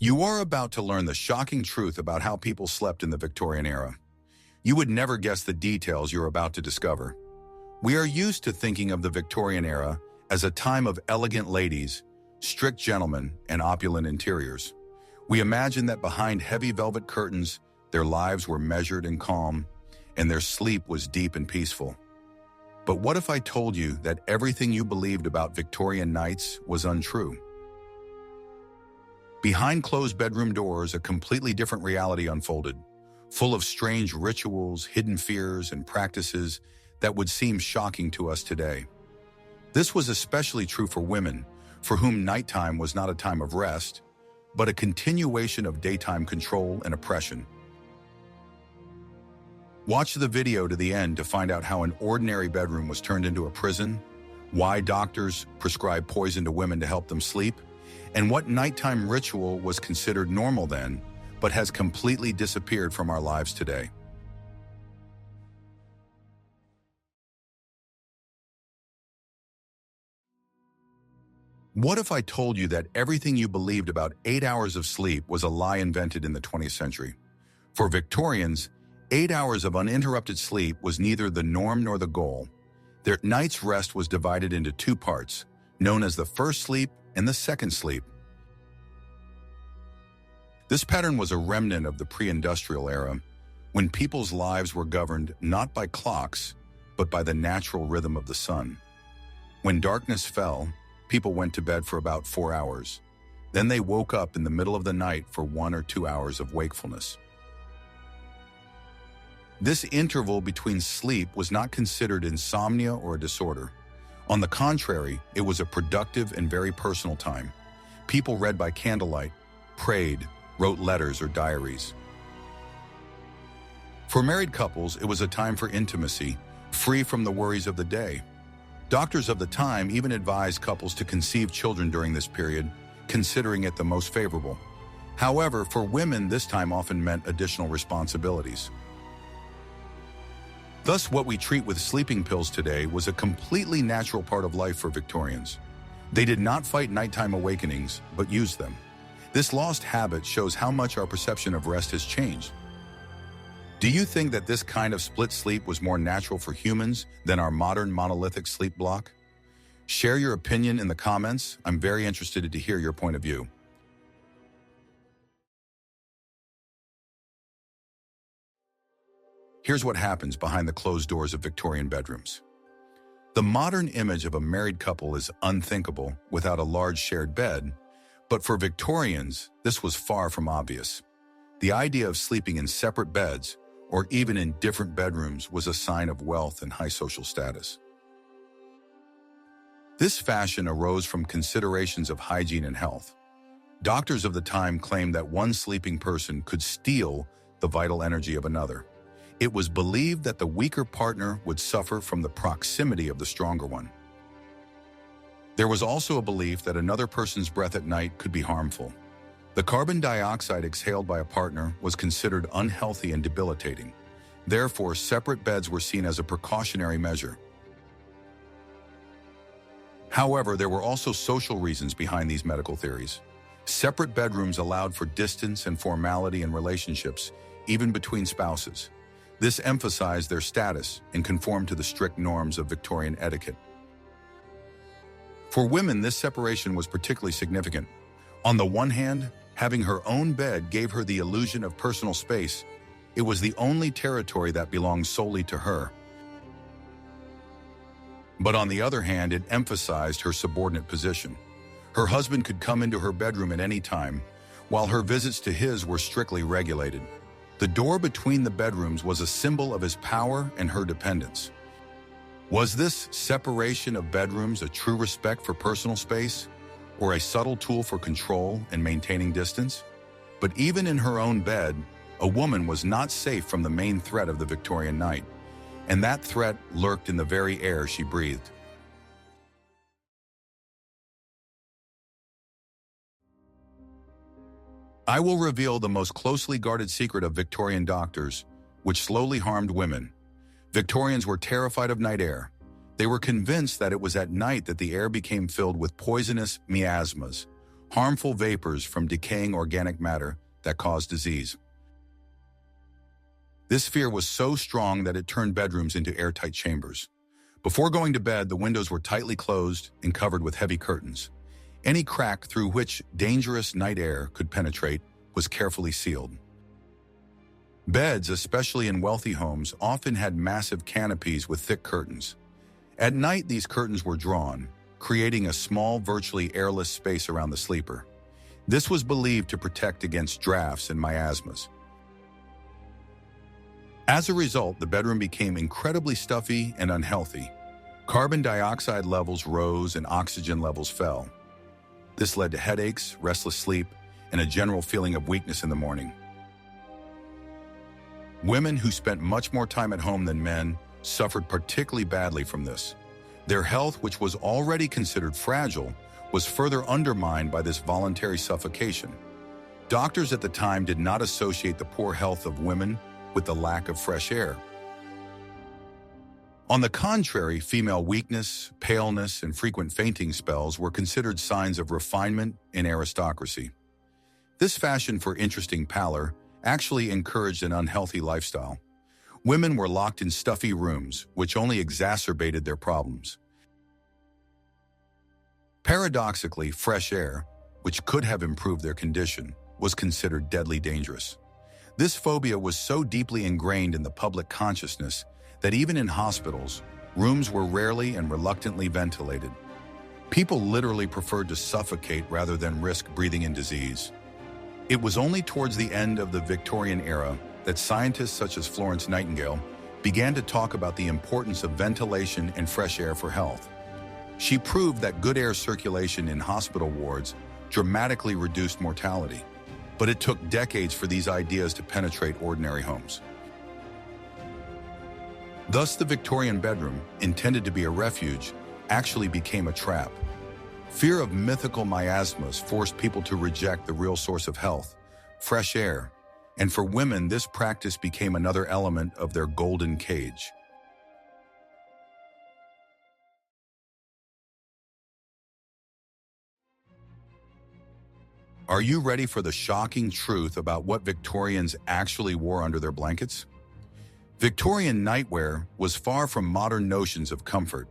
You are about to learn the shocking truth about how people slept in the Victorian era. You would never guess the details you're about to discover. We are used to thinking of the Victorian era as a time of elegant ladies, strict gentlemen, and opulent interiors. We imagine that behind heavy velvet curtains, their lives were measured and calm, and their sleep was deep and peaceful. But what if I told you that everything you believed about Victorian nights was untrue? Behind closed bedroom doors, a completely different reality unfolded, full of strange rituals, hidden fears, and practices that would seem shocking to us today. This was especially true for women, for whom nighttime was not a time of rest, but a continuation of daytime control and oppression. Watch the video to the end to find out how an ordinary bedroom was turned into a prison, why doctors prescribed poison to women to help them sleep, and what nighttime ritual was considered normal then, but has completely disappeared from our lives today. What if I told you that everything you believed about 8 hours of sleep was a lie invented in the 20th century? For Victorians, 8 hours of uninterrupted sleep was neither the norm nor the goal. Their night's rest was divided into two parts, known as the first sleep and the second sleep. This pattern was a remnant of the pre-industrial era, when people's lives were governed not by clocks, but by the natural rhythm of the sun. When darkness fell, people went to bed for about 4 hours. Then they woke up in the middle of the night for 1 or 2 hours of wakefulness. This interval between sleep was not considered insomnia or a disorder. On the contrary, it was a productive and very personal time. People read by candlelight, prayed, wrote letters or diaries. For married couples, it was a time for intimacy, free from the worries of the day. Doctors of the time even advised couples to conceive children during this period, considering it the most favorable. However, for women, this time often meant additional responsibilities. Thus, what we treat with sleeping pills today was a completely natural part of life for Victorians. They did not fight nighttime awakenings, but used them. This lost habit shows how much our perception of rest has changed. Do you think that this kind of split sleep was more natural for humans than our modern monolithic sleep block? Share your opinion in the comments. I'm very interested to hear your point of view. Here's what happens behind the closed doors of Victorian bedrooms. The modern image of a married couple is unthinkable without a large shared bed, but for Victorians, this was far from obvious. The idea of sleeping in separate beds, or even in different bedrooms, was a sign of wealth and high social status. This fashion arose from considerations of hygiene and health. Doctors of the time claimed that one sleeping person could steal the vital energy of another. It was believed that the weaker partner would suffer from the proximity of the stronger one. There was also a belief that another person's breath at night could be harmful. The carbon dioxide exhaled by a partner was considered unhealthy and debilitating. Therefore, separate beds were seen as a precautionary measure. However, there were also social reasons behind these medical theories. Separate bedrooms allowed for distance and formality in relationships, even between spouses. This emphasized their status and conformed to the strict norms of Victorian etiquette. For women, this separation was particularly significant. On the one hand, having her own bed gave her the illusion of personal space. It was the only territory that belonged solely to her. But on the other hand, it emphasized her subordinate position. Her husband could come into her bedroom at any time, while her visits to his were strictly regulated. The door between the bedrooms was a symbol of his power and her dependence. Was this separation of bedrooms a true respect for personal space, or a subtle tool for control and maintaining distance? But even in her own bed, a woman was not safe from the main threat of the Victorian night, and that threat lurked in the very air she breathed. I will reveal the most closely guarded secret of Victorian doctors, which slowly harmed women. Victorians were terrified of night air. They were convinced that it was at night that the air became filled with poisonous miasmas, harmful vapors from decaying organic matter that cause disease. This fear was so strong that it turned bedrooms into airtight chambers. Before going to bed, the windows were tightly closed and covered with heavy curtains. Any crack through which dangerous night air could penetrate was carefully sealed. Beds, especially in wealthy homes, often had massive canopies with thick curtains. At night, these curtains were drawn, creating a small, virtually airless space around the sleeper. This was believed to protect against drafts and miasmas. As a result, the bedroom became incredibly stuffy and unhealthy. Carbon dioxide levels rose and oxygen levels fell. This led to headaches, restless sleep, and a general feeling of weakness in the morning. Women who spent much more time at home than men suffered particularly badly from this. Their health, which was already considered fragile, was further undermined by this voluntary suffocation. Doctors at the time did not associate the poor health of women with the lack of fresh air. On the contrary, female weakness, paleness, and frequent fainting spells were considered signs of refinement and aristocracy. This fashion for interesting pallor actually encouraged an unhealthy lifestyle. Women were locked in stuffy rooms, which only exacerbated their problems. Paradoxically, fresh air, which could have improved their condition, was considered deadly dangerous. This phobia was so deeply ingrained in the public consciousness that even in hospitals, rooms were rarely and reluctantly ventilated. People literally preferred to suffocate rather than risk breathing in disease. It was only towards the end of the Victorian era that scientists such as Florence Nightingale began to talk about the importance of ventilation and fresh air for health. She proved that good air circulation in hospital wards dramatically reduced mortality, but it took decades for these ideas to penetrate ordinary homes. Thus, the Victorian bedroom, intended to be a refuge, actually became a trap. Fear of mythical miasmas forced people to reject the real source of health, fresh air, and for women, this practice became another element of their golden cage. Are you ready for the shocking truth about what Victorians actually wore under their blankets? Victorian nightwear was far from modern notions of comfort.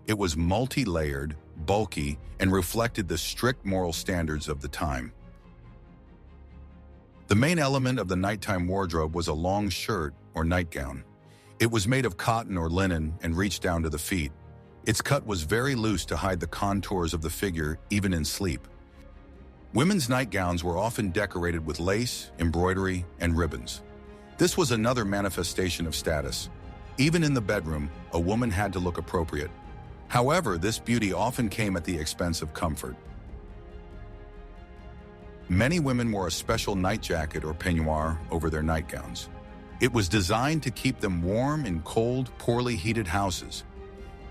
It was multi-layered, bulky, and reflected the strict moral standards of the time. The main element of the nighttime wardrobe was a long shirt or nightgown. It was made of cotton or linen and reached down to the feet. Its cut was very loose to hide the contours of the figure even in sleep. Women's nightgowns were often decorated with lace, embroidery, and ribbons. This was another manifestation of status. Even in the bedroom, a woman had to look appropriate. However, this beauty often came at the expense of comfort. Many women wore a special night jacket or peignoir over their nightgowns. It was designed to keep them warm in cold, poorly heated houses.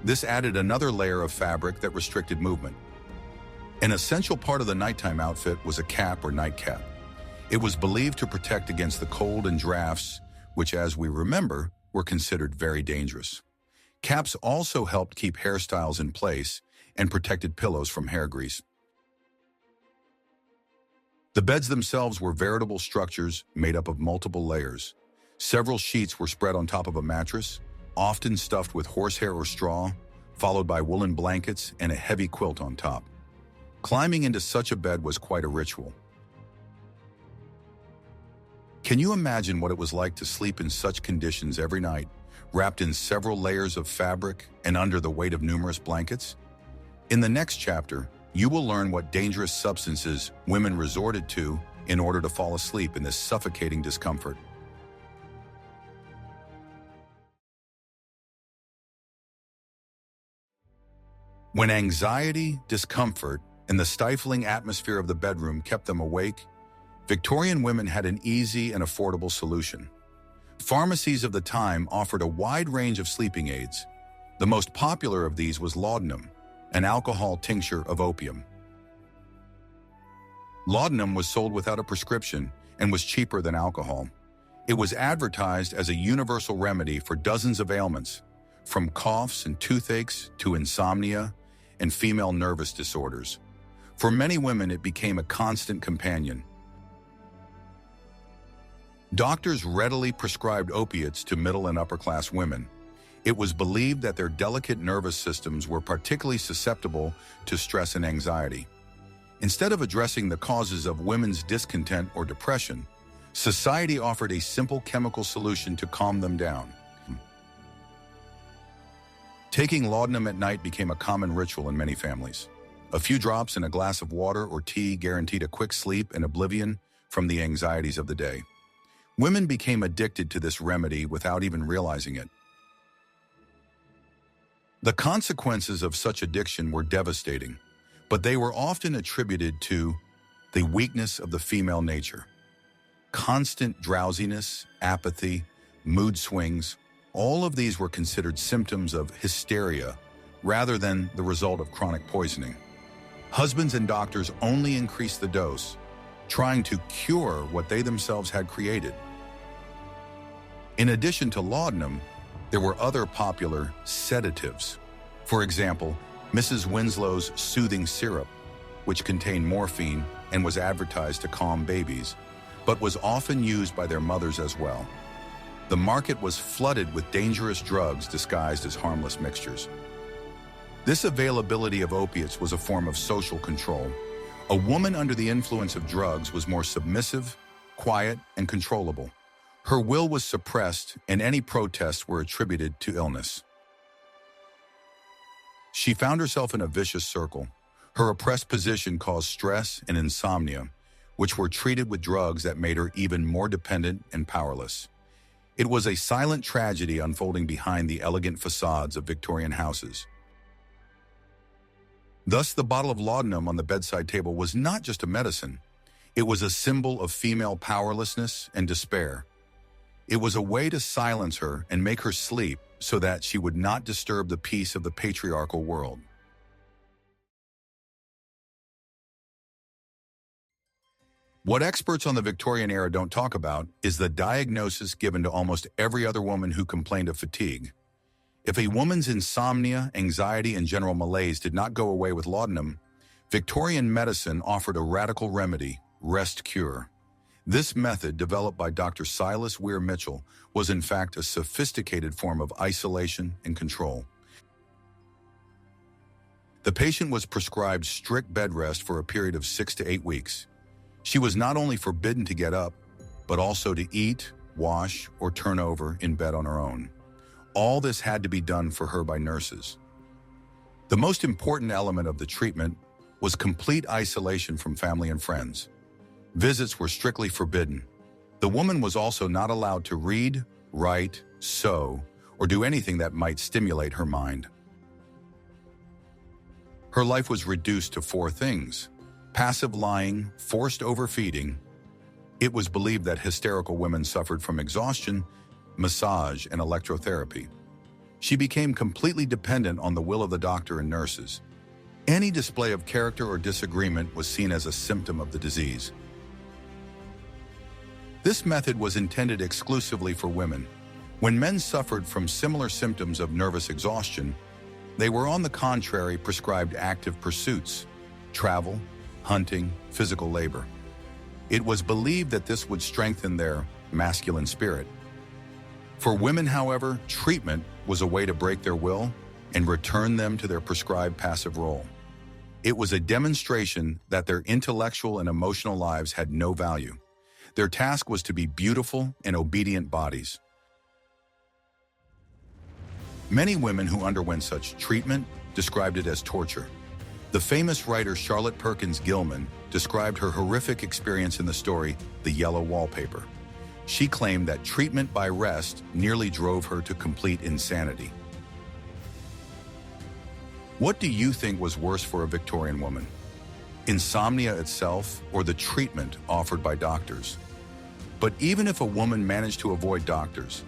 This added another layer of fabric that restricted movement. An essential part of the nighttime outfit was a cap or nightcap. It was believed to protect against the cold and drafts, which, as we remember, were considered very dangerous. Caps also helped keep hairstyles in place and protected pillows from hair grease. The beds themselves were veritable structures made up of multiple layers. Several sheets were spread on top of a mattress, often stuffed with horsehair or straw, followed by woolen blankets and a heavy quilt on top. Climbing into such a bed was quite a ritual. Can you imagine what it was like to sleep in such conditions every night, wrapped in several layers of fabric and under the weight of numerous blankets? In the next chapter, you will learn what dangerous substances women resorted to in order to fall asleep in this suffocating discomfort. When anxiety, discomfort, and the stifling atmosphere of the bedroom kept them awake, Victorian women had an easy and affordable solution. Pharmacies of the time offered a wide range of sleeping aids. The most popular of these was laudanum, an alcohol tincture of opium. Laudanum was sold without a prescription and was cheaper than alcohol. It was advertised as a universal remedy for dozens of ailments, from coughs and toothaches to insomnia and female nervous disorders. For many women, it became a constant companion. Doctors readily prescribed opiates to middle and upper-class women. It was believed that their delicate nervous systems were particularly susceptible to stress and anxiety. Instead of addressing the causes of women's discontent or depression, society offered a simple chemical solution to calm them down. Taking laudanum at night became a common ritual in many families. A few drops in a glass of water or tea guaranteed a quick sleep and oblivion from the anxieties of the day. Women became addicted to this remedy without even realizing it. The consequences of such addiction were devastating, but they were often attributed to the weakness of the female nature. Constant drowsiness, apathy, mood swings, all of these were considered symptoms of hysteria rather than the result of chronic poisoning. Husbands and doctors only increased the dose, trying to cure what they themselves had created. In addition to laudanum, there were other popular sedatives. For example, Mrs. Winslow's soothing syrup, which contained morphine and was advertised to calm babies, but was often used by their mothers as well. The market was flooded with dangerous drugs disguised as harmless mixtures. This availability of opiates was a form of social control. A woman under the influence of drugs was more submissive, quiet, and controllable. Her will was suppressed, and any protests were attributed to illness. She found herself in a vicious circle. Her oppressed position caused stress and insomnia, which were treated with drugs that made her even more dependent and powerless. It was a silent tragedy unfolding behind the elegant facades of Victorian houses. Thus, the bottle of laudanum on the bedside table was not just a medicine. It was a symbol of female powerlessness and despair. It was a way to silence her and make her sleep so that she would not disturb the peace of the patriarchal world. What experts on the Victorian era don't talk about is the diagnosis given to almost every other woman who complained of fatigue. If a woman's insomnia, anxiety, and general malaise did not go away with laudanum, Victorian medicine offered a radical remedy, rest cure. This method, developed by Dr. Silas Weir Mitchell, was in fact a sophisticated form of isolation and control. The patient was prescribed strict bed rest for a period of 6 to 8 weeks. She was not only forbidden to get up, but also to eat, wash, or turn over in bed on her own. All this had to be done for her by nurses. The most important element of the treatment was complete isolation from family and friends. Visits were strictly forbidden. The woman was also not allowed to read, write, sew, or do anything that might stimulate her mind. Her life was reduced to 4 things: passive lying, forced overfeeding. It was believed that hysterical women suffered from exhaustion, massage, and electrotherapy. She became completely dependent on the will of the doctor and nurses. Any display of character or disagreement was seen as a symptom of the disease. This method was intended exclusively for women. When men suffered from similar symptoms of nervous exhaustion, they were on the contrary prescribed active pursuits, travel, hunting, physical labor. It was believed that this would strengthen their masculine spirit. For women, however, treatment was a way to break their will and return them to their prescribed passive role. It was a demonstration that their intellectual and emotional lives had no value. Their task was to be beautiful and obedient bodies. Many women who underwent such treatment described it as torture. The famous writer Charlotte Perkins Gilman described her horrific experience in the story, The Yellow Wallpaper. She claimed that treatment by rest nearly drove her to complete insanity. What do you think was worse for a Victorian woman? Insomnia itself, or the treatment offered by doctors? But even if a woman managed to avoid doctors,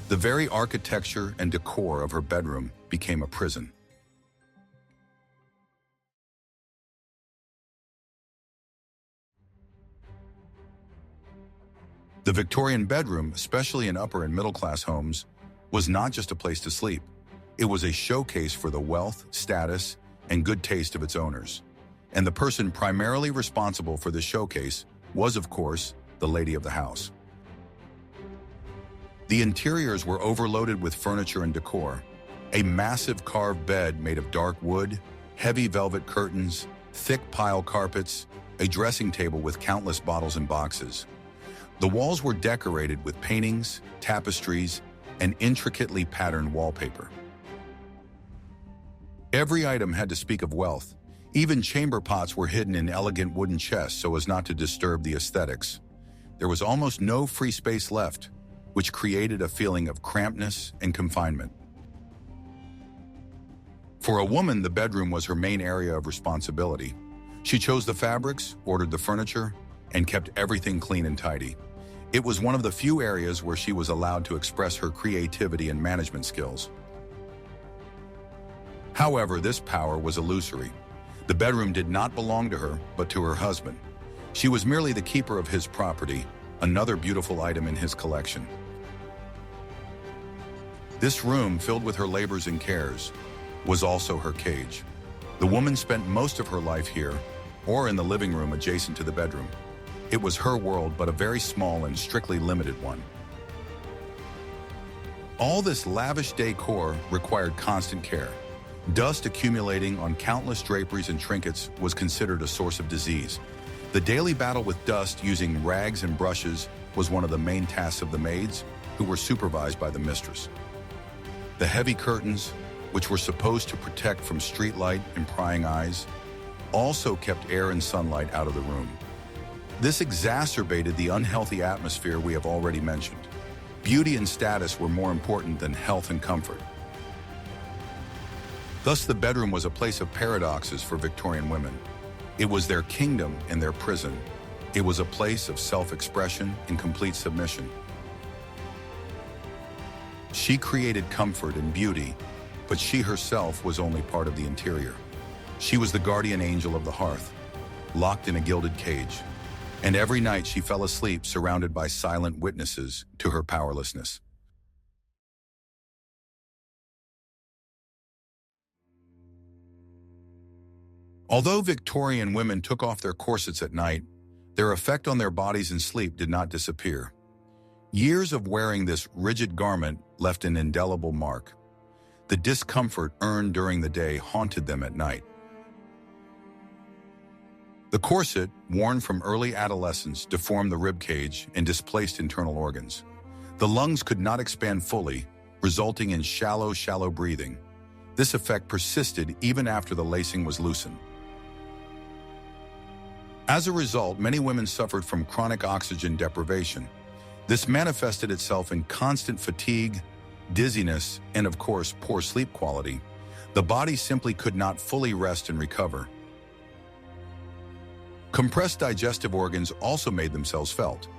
the very architecture and decor of her bedroom became a prison. The Victorian bedroom, especially in upper and middle-class homes, was not just a place to sleep. It was a showcase for the wealth, status, and good taste of its owners. and the person primarily responsible for the showcase was, of course, the lady of the house. The interiors were overloaded with furniture and decor. A massive carved bed made of dark wood, heavy velvet curtains, thick pile carpets, a dressing table with countless bottles and boxes. The walls were decorated with paintings, tapestries, and intricately patterned wallpaper. Every item had to speak of wealth. Even chamber pots were hidden in elegant wooden chests so as not to disturb the aesthetics. There was almost no free space left, which created a feeling of crampedness and confinement. For a woman, the bedroom was her main area of responsibility. She chose the fabrics, ordered the furniture, and kept everything clean and tidy. It was one of the few areas where she was allowed to express her creativity and management skills. However, this power was illusory. The bedroom did not belong to her, but to her husband. She was merely the keeper of his property, another beautiful item in his collection. This room, filled with her labors and cares, was also her cage. The woman spent most of her life here, or in the living room adjacent to the bedroom. It was her world, but a very small and strictly limited one. All this lavish decor required constant care. Dust accumulating on countless draperies and trinkets was considered a source of disease. The daily battle with dust using rags and brushes was one of the main tasks of the maids, who were supervised by the mistress. The heavy curtains, which were supposed to protect from street light and prying eyes, also kept air and sunlight out of the room. This exacerbated the unhealthy atmosphere we have already mentioned. Beauty and status were more important than health and comfort. Thus, the bedroom was a place of paradoxes for Victorian women. It was their kingdom and their prison. It was a place of self-expression and complete submission. She created comfort and beauty, but she herself was only part of the interior. She was the guardian angel of the hearth, locked in a gilded cage, and every night she fell asleep surrounded by silent witnesses to her powerlessness. Although Victorian women took off their corsets at night, their effect on their bodies and sleep did not disappear. Years of wearing this rigid garment left an indelible mark. The discomfort earned during the day haunted them at night. The corset, worn from early adolescence, deformed the rib cage and displaced internal organs. The lungs could not expand fully, resulting in shallow breathing. This effect persisted even after the lacing was loosened. As a result, many women suffered from chronic oxygen deprivation. This manifested itself in constant fatigue, dizziness, and of course, poor sleep quality. The body simply could not fully rest and recover. Compressed digestive organs also made themselves felt.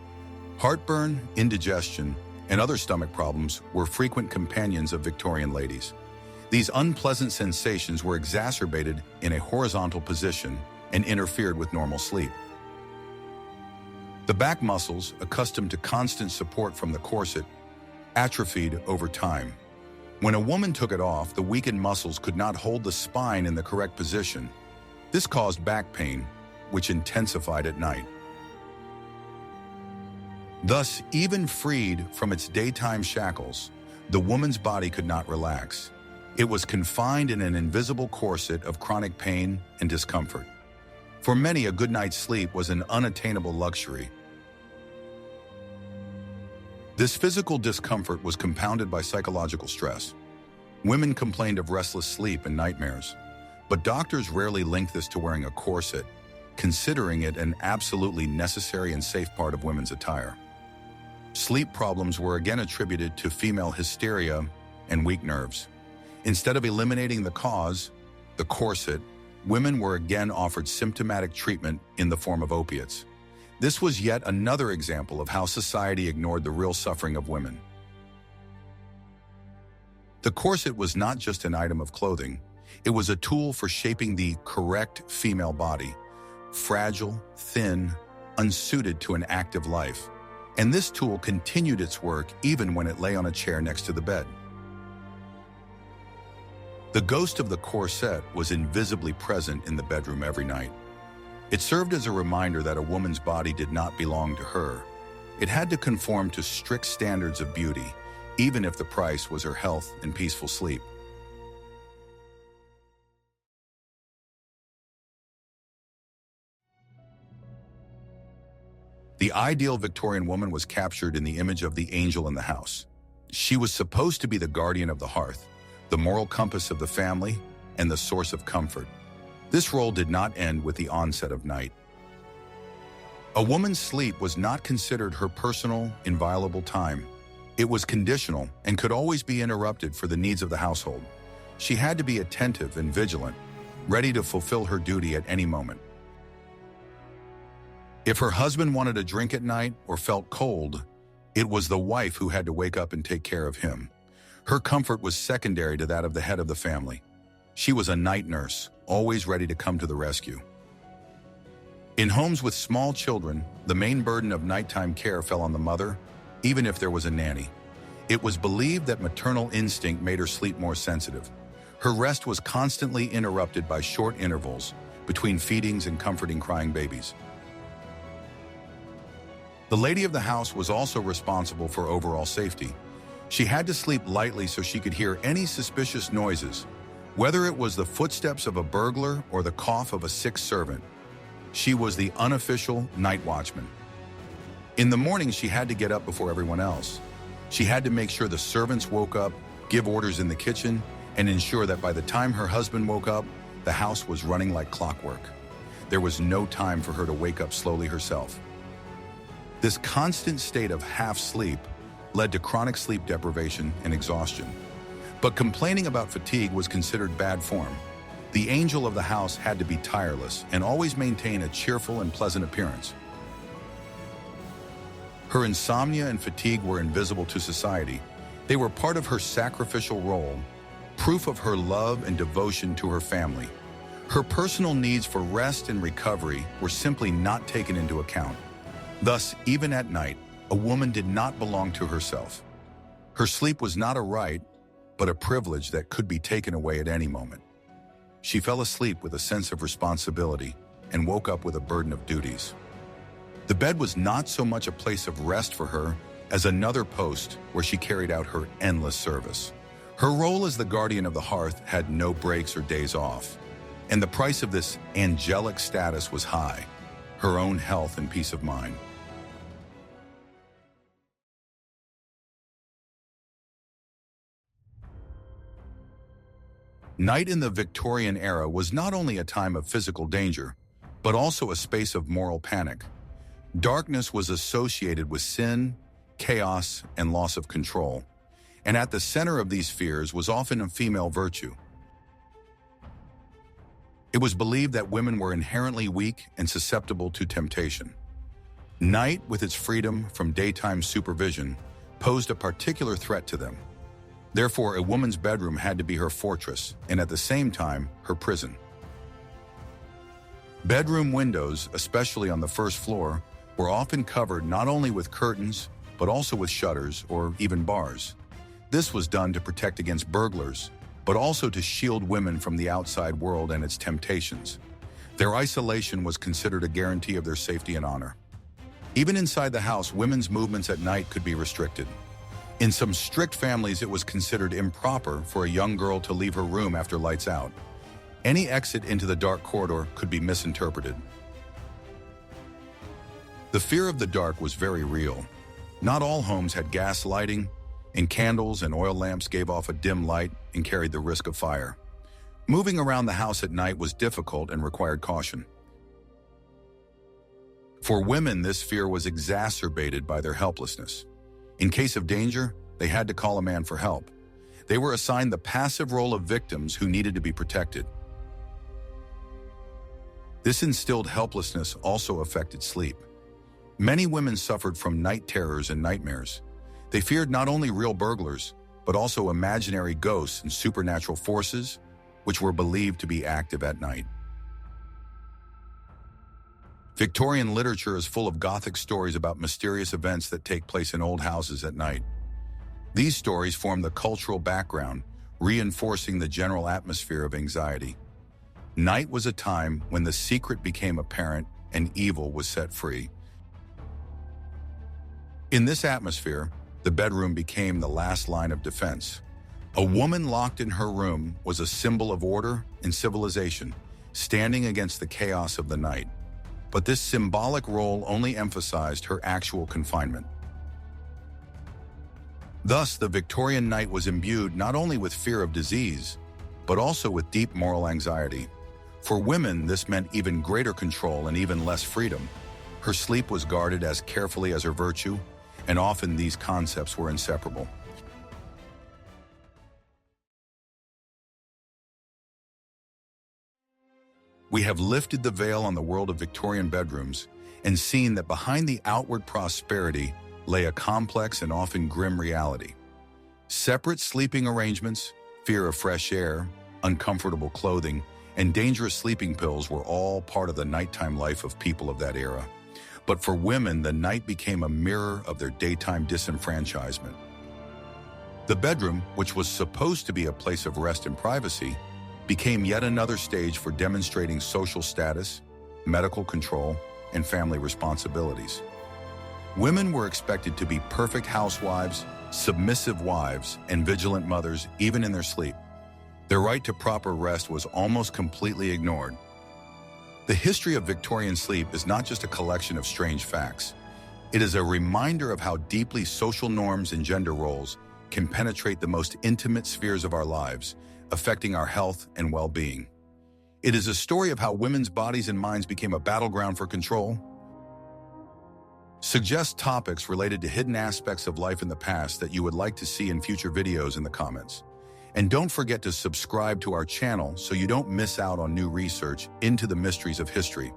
Heartburn, indigestion, and other stomach problems were frequent companions of Victorian ladies. These unpleasant sensations were exacerbated in a horizontal position and interfered with normal sleep. The back muscles, accustomed to constant support from the corset, atrophied over time. When a woman took it off, the weakened muscles could not hold the spine in the correct position. This caused back pain, which intensified at night. Thus, even freed from its daytime shackles, the woman's body could not relax. It was confined in an invisible corset of chronic pain and discomfort. For many, a good night's sleep was an unattainable luxury. This physical discomfort was compounded by psychological stress. Women complained of restless sleep and nightmares, but doctors rarely linked this to wearing a corset, considering it an absolutely necessary and safe part of women's attire. Sleep problems were again attributed to female hysteria and weak nerves. Instead of eliminating the cause, the corset, women were again offered symptomatic treatment in the form of opiates. This was yet another example of how society ignored the real suffering of women. The corset was not just an item of clothing. It was a tool for shaping the correct female body, fragile, thin, unsuited to an active life. And this tool continued its work even when it lay on a chair next to the bed. The ghost of the corset was invisibly present in the bedroom every night. It served as a reminder that a woman's body did not belong to her. It had to conform to strict standards of beauty, even if the price was her health and peaceful sleep. The ideal Victorian woman was captured in the image of the angel in the house. She was supposed to be the guardian of the hearth, the moral compass of the family, and the source of comfort. This role did not end with the onset of night. A woman's sleep was not considered her personal, inviolable time. It was conditional and could always be interrupted for the needs of the household. She had to be attentive and vigilant, ready to fulfill her duty at any moment. If her husband wanted a drink at night or felt cold, it was the wife who had to wake up and take care of him. Her comfort was secondary to that of the head of the family. She was a night nurse, always ready to come to the rescue. In homes with small children, the main burden of nighttime care fell on the mother, even if there was a nanny. It was believed that maternal instinct made her sleep more sensitive. Her rest was constantly interrupted by short intervals between feedings and comforting crying babies. The lady of the house was also responsible for overall safety. She had to sleep lightly so she could hear any suspicious noises, whether it was the footsteps of a burglar or the cough of a sick servant. She was the unofficial night watchman. In the morning, she had to get up before everyone else. She had to make sure the servants woke up, give orders in the kitchen, and ensure that by the time her husband woke up, the house was running like clockwork. There was no time for her to wake up slowly herself. This constant state of half sleep led to chronic sleep deprivation and exhaustion. But complaining about fatigue was considered bad form. The angel of the house had to be tireless and always maintain a cheerful and pleasant appearance. Her insomnia and fatigue were invisible to society. They were part of her sacrificial role, proof of her love and devotion to her family. Her personal needs for rest and recovery were simply not taken into account. Thus, even at night, a woman did not belong to herself. Her sleep was not a right, but a privilege that could be taken away at any moment. She fell asleep with a sense of responsibility and woke up with a burden of duties. The bed was not so much a place of rest for her as another post where she carried out her endless service. Her role as the guardian of the hearth had no breaks or days off, and the price of this angelic status was high: her own health and peace of mind. Night in the Victorian era was not only a time of physical danger, but also a space of moral panic. Darkness was associated with sin, chaos, and loss of control, and at the center of these fears was often a female virtue. It was believed that women were inherently weak and susceptible to temptation. Night, with its freedom from daytime supervision, posed a particular threat to them. Therefore, a woman's bedroom had to be her fortress, and at the same time, her prison. Bedroom windows, especially on the first floor, were often covered not only with curtains, but also with shutters or even bars. This was done to protect against burglars, but also to shield women from the outside world and its temptations. Their isolation was considered a guarantee of their safety and honor. Even inside the house, women's movements at night could be restricted. In some strict families, it was considered improper for a young girl to leave her room after lights out. Any exit into the dark corridor could be misinterpreted. The fear of the dark was very real. Not all homes had gas lighting, and candles and oil lamps gave off a dim light and carried the risk of fire. Moving around the house at night was difficult and required caution. For women, this fear was exacerbated by their helplessness. In case of danger, they had to call a man for help. They were assigned the passive role of victims who needed to be protected. This instilled helplessness also affected sleep. Many women suffered from night terrors and nightmares. They feared not only real burglars, but also imaginary ghosts and supernatural forces, which were believed to be active at night. Victorian literature is full of Gothic stories about mysterious events that take place in old houses at night. These stories form the cultural background, reinforcing the general atmosphere of anxiety. Night was a time when the secret became apparent and evil was set free. In this atmosphere, the bedroom became the last line of defense. A woman locked in her room was a symbol of order and civilization, standing against the chaos of the night. But this symbolic role only emphasized her actual confinement. Thus, the Victorian night was imbued not only with fear of disease, but also with deep moral anxiety. For women, this meant even greater control and even less freedom. Her sleep was guarded as carefully as her virtue, and often these concepts were inseparable. We have lifted the veil on the world of Victorian bedrooms and seen that behind the outward prosperity lay a complex and often grim reality. Separate sleeping arrangements, fear of fresh air, uncomfortable clothing, and dangerous sleeping pills were all part of the nighttime life of people of that era. But for women, the night became a mirror of their daytime disenfranchisement. The bedroom, which was supposed to be a place of rest and privacy, became yet another stage for demonstrating social status, medical control, and family responsibilities. Women were expected to be perfect housewives, submissive wives, and vigilant mothers even in their sleep. Their right to proper rest was almost completely ignored. The history of Victorian sleep is not just a collection of strange facts. It is a reminder of how deeply social norms and gender roles can penetrate the most intimate spheres of our lives, affecting our health and well-being. It is a story of how women's bodies and minds became a battleground for control. Suggest topics related to hidden aspects of life in the past that you would like to see in future videos in the comments. And don't forget to subscribe to our channel so you don't miss out on new research into the mysteries of history.